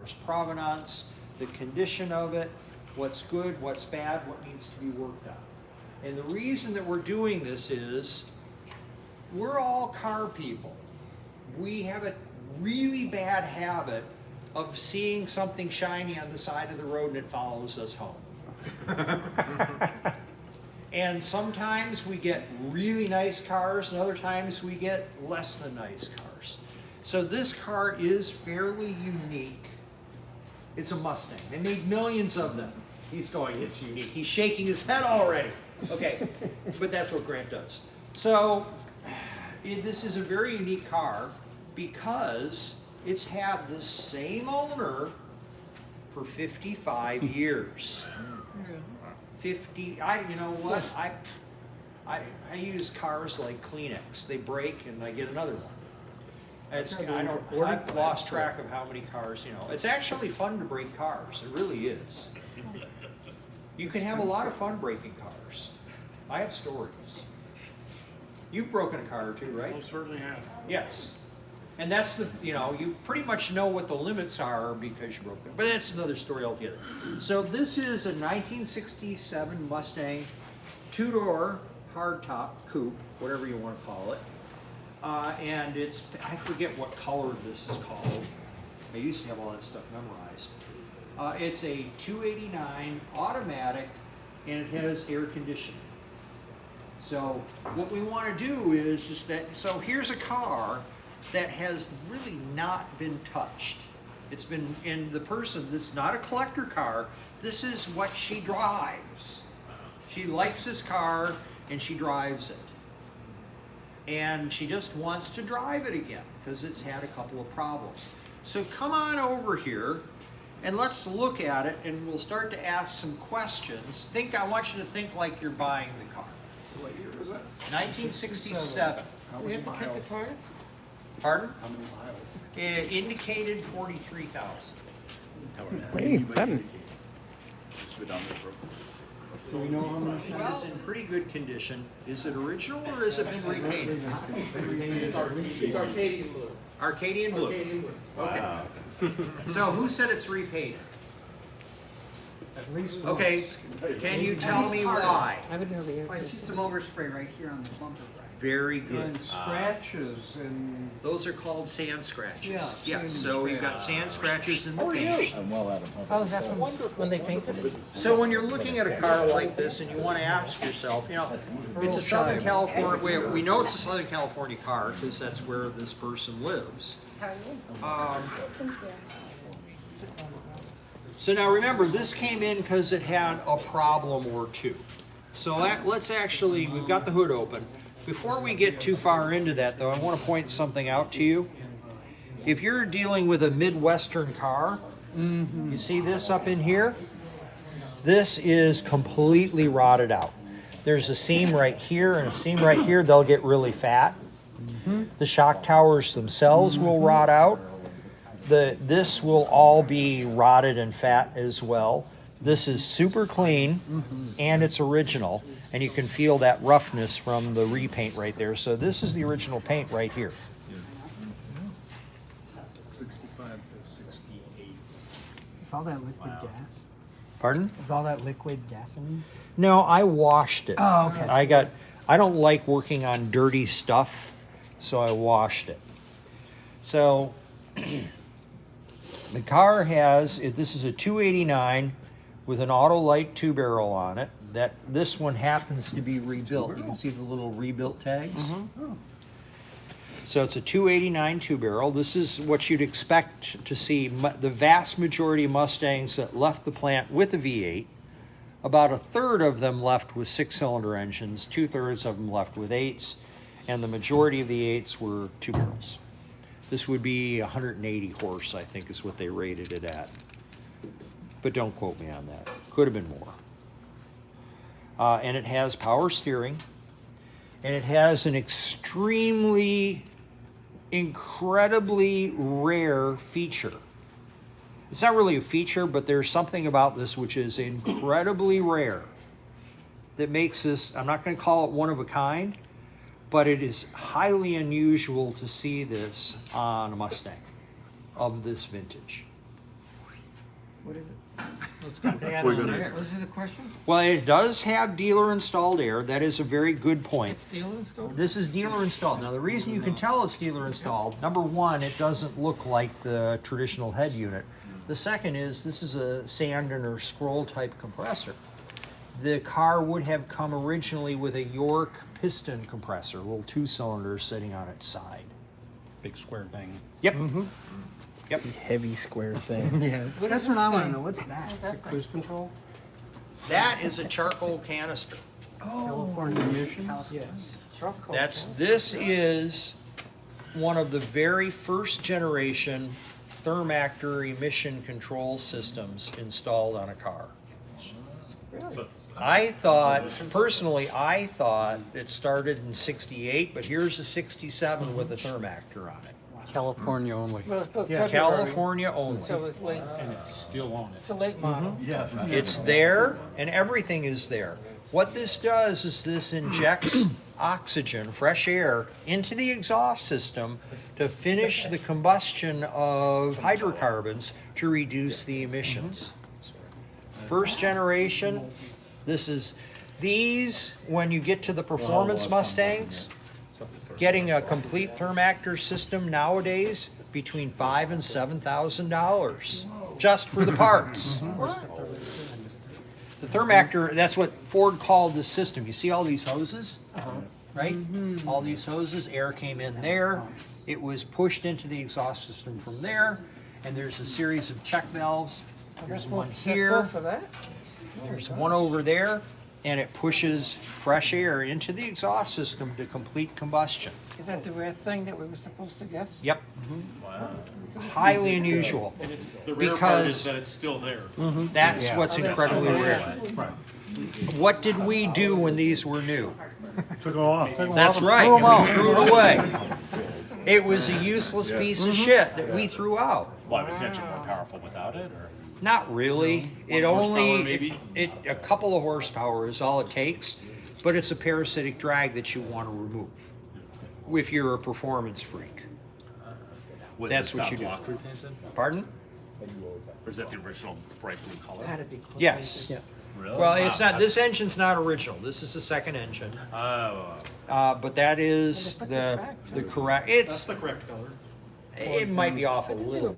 car's provenance, the condition of it, what's good, what's bad, what needs to be worked on. And the reason that we're doing this is we're all car people. We have a really bad habit of seeing something shiny on the side of the road and it follows us home. And sometimes we get really nice cars and other times we get less than nice cars. So this car is fairly unique. It's a Mustang. They made millions of them. He's going, it's unique. He's shaking his head already. Okay, but that's what Grant does. So this is a very unique car because it's had the same owner for 55 years. 50, you know what? I use cars like Kleenex. They break and I get another one. I've lost track of how many cars, you know. It's actually fun to break cars. It really is. You can have a lot of fun breaking cars. I have stories. You've broken a car or two, right? Most certainly have. Yes. And that's the, you know, you pretty much know what the limits are because you broke them. But that's another story altogether. So this is a 1967 Mustang, two-door, hardtop coupe, whatever you want to call it. And it's, I forget what color this is called. I used to have all that stuff memorized. It's a 289 automatic and it has air conditioning. So what we want to do is that, so here's a car that has really not been touched. It's been in the person, this is not a collector car, this is what she drives. She likes this car and she drives it. And she just wants to drive it again because it's had a couple of problems. So come on over here and let's look at it and we'll start to ask some questions. I want you to think like you're buying the car. What year is that? 1967. How We many have to cut the miles? tires? Pardon? How many miles? It indicated 43,000. Hey, Ben. Do we know how many? Well, it's in pretty good condition. Is it original or has it been repainted? It's Arcadian blue. Arcadian blue. Arcadian blue. Okay. So who said it's repainted? At least. Okay, can you tell me why? I would know the I answer. see some overspray right here on the bumper. Very good. And scratches and. Those are called sand scratches. Yeah, Yes, sand so we've got sand scratches in the paint. I'm well out of Oh, that's when they painted it? So when you're looking at a car like this and you want to ask yourself, you know, it's a Southern California, we know it's a Southern California car because that's where this person lives. So now remember, this came in because it had a problem or two. So let's actually, we've got the hood open. Before we get too far into that though, I want to point something out to you. If you're dealing with a Midwestern car, you see this up in here? This is completely rotted out. There's a seam right here and a seam right here, they'll get really fat. The shock towers themselves will rot out. This will all be rotted and fat as well. This is super clean and it's original, and you can feel that roughness from the repaint right there. So this is the original paint right here. 65 to 68. Is all that liquid gas? Pardon? Is all that liquid gasoline? No, I washed it. Oh, okay. I don't like working on dirty stuff, so I washed it. So the car has, this is a 289 with an Autolite 2-barrel on it. This one happens to be rebuilt. You can see the little rebuilt tags. So it's a 289 2-barrel. This is what you'd expect to see. The vast majority of Mustangs that left the plant with a V8, about a third of them left with 6-cylinder engines, 2/3 of them left with 8s, and the majority of the 8s were 2-barrels. This would be 180 horse, I think is what they rated it at. But don't quote me on that. Could have been more. And it has power steering. And it has an incredibly rare feature. It's not really a feature, but there's something about this which is incredibly rare that makes this, I'm not going to call it one of a kind, but it is highly unusual to see this on a Mustang of this vintage. What is it? We're gonna, Was this a question? Well, it does have dealer installed air. That is a very good point. It's dealer installed? This is dealer installed. Now, the reason you can tell it's dealer installed, number one, it doesn't look like the traditional head unit. The second is this is a Sandon or scroll type compressor. The car would have come originally with a York piston compressor, a little 2-cylinder sitting on its side. big square thing. Yep. Yep. Heavy square thing. Yes. That's what I want to know. What's that? Cruise control? That is a charcoal canister. California emissions? Yes. This is one of the very first generation Thermactor emission control systems installed on a car. I thought it started in '68, but here's a '67 with a Thermactor on it. California only. Well, it's built Yeah, February, California only. so it's late. And it's still on It's a late model. it. It's there and everything is there. What this does is this injects oxygen, fresh air, into the exhaust system to finish the combustion of hydrocarbons to reduce the emissions. First generation, these, when you get to the performance Mustangs, getting a complete Thermactor system nowadays between $5,000 and $7,000 just for the parts. The Thermactor, that's what Ford called this system. You see all these hoses, right? All these hoses, air came in there. It was pushed into the exhaust system from there, and there's a series of check valves. There's one here. For that? There's one over there, and it pushes fresh air into the exhaust system to complete combustion. Is that the rare thing that we were supposed to guess? Yep. Highly unusual. And it's, the rare part is Because that it's still there. that's what's incredibly rare. What did we do when these were new? Took them off. That's right, and we threw it away. It was a useless piece of shit that we threw out. Why was the engine more powerful without it, or? Not really. It horsepower, only, maybe? a couple of horsepower is all it takes, but it's a parasitic drag that you want to remove if you're a performance freak. Was That's the what you top do. block repainted? Pardon? Or is that the original bright blue color? Had to be close. Yes. Really? Well, it's Wow, not, this engine's not original. This is the second engine. Oh, But that is Well, they put this the back, too. the correct, that's it's, the correct color. it might be off a I think they little were